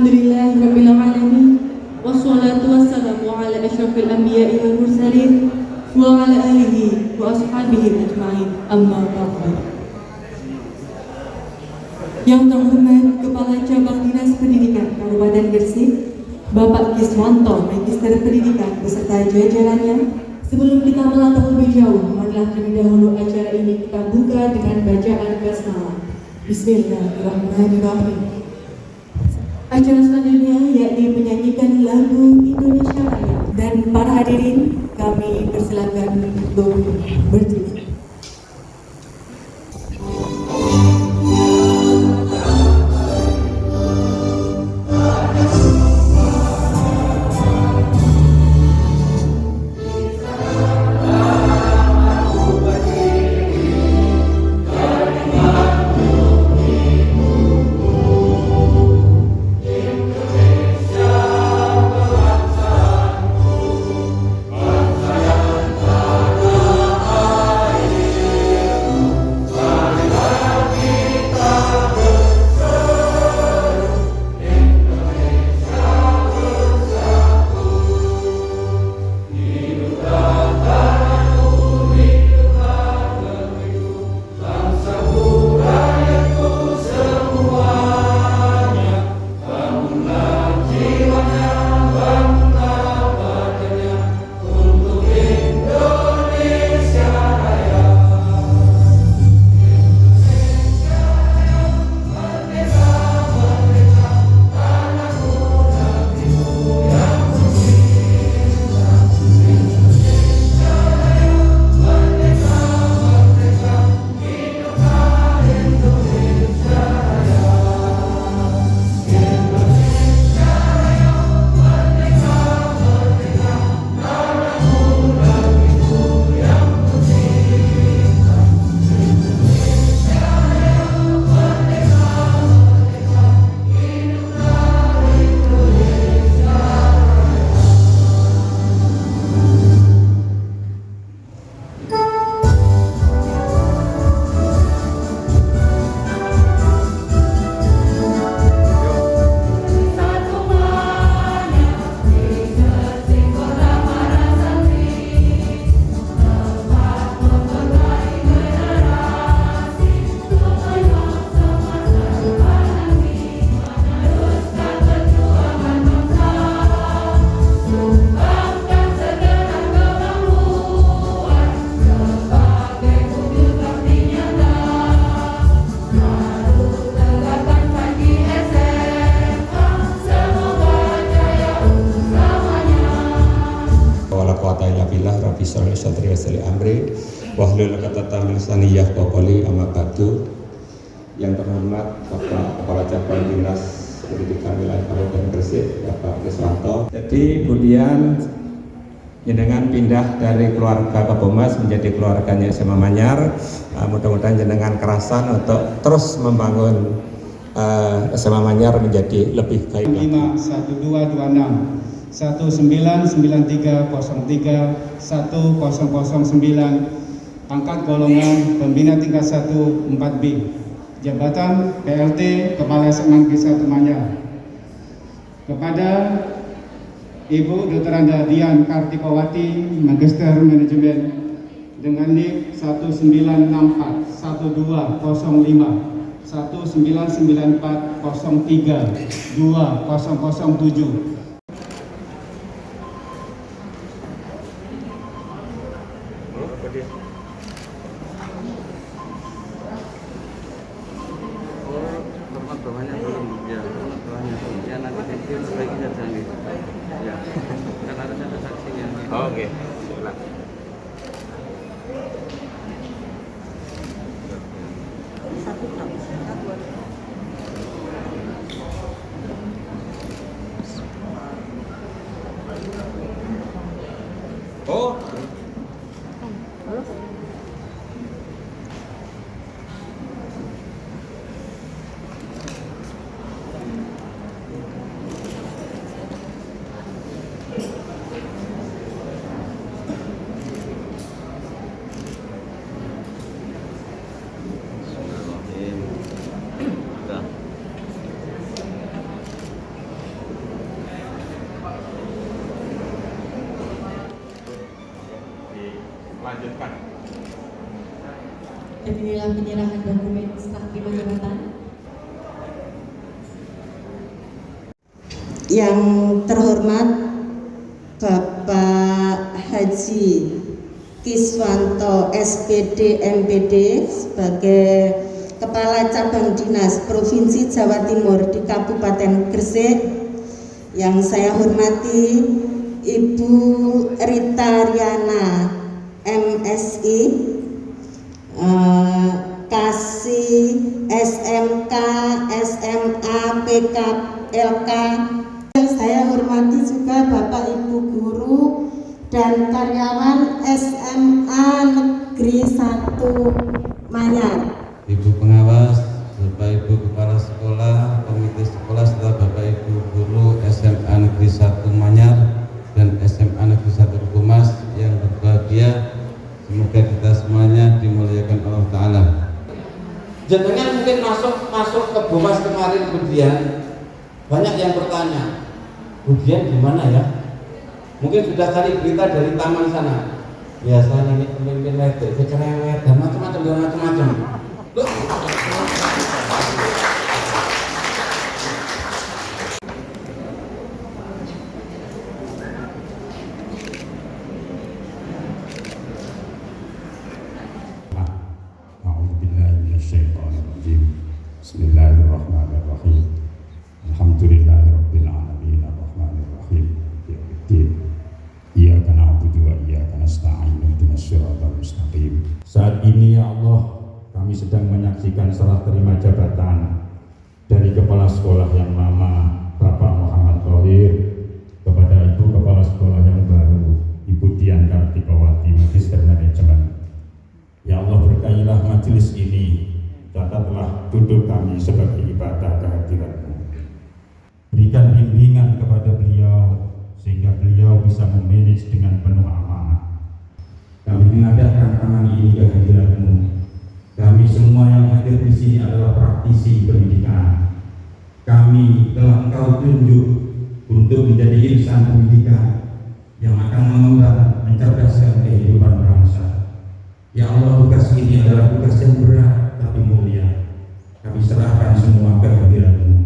Alhamdulillahirabbil alamin. Wassalatu wassalamu ala asyrafil anbiya'i wal mursalin wa ala alihi wa ashabihi ajma'in. Amma ba'du. Yang terhormat Kepala Cabang Dinas Pendidikan Kabupaten Gresik, Bapak Kiswanto, Magister Pendidikan beserta jajarannya. Sebelum kita melangkah lebih jauh, marilah terlebih dahulu acara ini kita buka dengan bacaan basmalah. Bismillahirrahmanirrahim. Acara selanjutnya yakni menyanyikan lagu Indonesia Raya, dan para hadirin kami persilakan untuk berdiri. Wahlul uqdatam min lisani yafqahu amma ba'du. Yang terhormat Bapak Kepala Cabang Dinas Pendidikan Wilayah Kabupaten Gresik, Bapak Kiswanto. Jadi kemudian jenengan pindah dari keluarga Kabumas menjadi keluarganya SMA Manyar. Mudah-mudahan jenengan kerasan untuk terus membangun SMA Manyar menjadi lebih baik. 51226 199303 1009 Pangkat golongan Pembina tingkat 1 4B, Jabatan PLT Kepala SMA Negeri 1 Manyar. Kepada Ibu Dr. Anda Dian Kartikawati, Magister Manajemen dengan NIK 1964 1205 1994 03 2007. Oke. Oh. Lanjutkan. Dan inilah penyerahan dokumen serah terima jabatan. Yang terhormat Bapak Haji Kiswanto SPD MPD sebagai Kepala Cabang Dinas Provinsi Jawa Timur di Kabupaten Gresik. Yang saya hormati Ibu Rita Riana MSI, Kasih SMK, SMA, PKLK. Yang saya hormati juga Bapak Ibu guru dan karyawan SMA Negeri 1 Manyar. Ibu pengawas, Bapak Ibu kepala sekolah, komite sekolah, serta Bapak Ibu guru SMA Negeri 1 Manyar dan SMA Negeri 1 Rukumas yang berbahagia. Semoga kita semuanya dimuliakan Allah Ta'ala. Jenengan mungkin masuk ke Bumas kemarin, kemudian banyak yang bertanya, Budian gimana ya? Mungkin sudah cari berita dari taman sana. Biasanya ini pemimpin wedok, cerewet dan macam-macam. Loh. Bismillahirrahmanirrahim. Alhamdulillahirabbil alamin arrahmanirrahim. Iyyaka na'budu wa iyyaka nasta'in ihdinas siratal mustaqim. Saat ini ya Allah, kami sedang menyaksikan serah terima jabatan dari Kepala Sekolah yang lama Bapak Muhammad Thohir kepada Ibu Kepala Sekolah yang baru Ibu Dian Kartikawati Magister Manajemen. Ya Allah, berkahilah majelis ini, catatlah duduk kami sebagai ibadah kehadiran-Mu. Berikan bimbingan kepada beliau sehingga beliau bisa memanage dengan penuh amanah. Kami mengadakan kami ini kehadiran-Mu. Kami semua yang hadir di sini adalah praktisi pendidikan. Kami telah Engkau tunjuk untuk menjadi insan pendidikan yang akan mengemban, mencerdaskan kehidupan bangsa. Ya Allah, tugas ini adalah tugas yang berat tapi mulia. Kami serahkan semua kehadiran-Mu.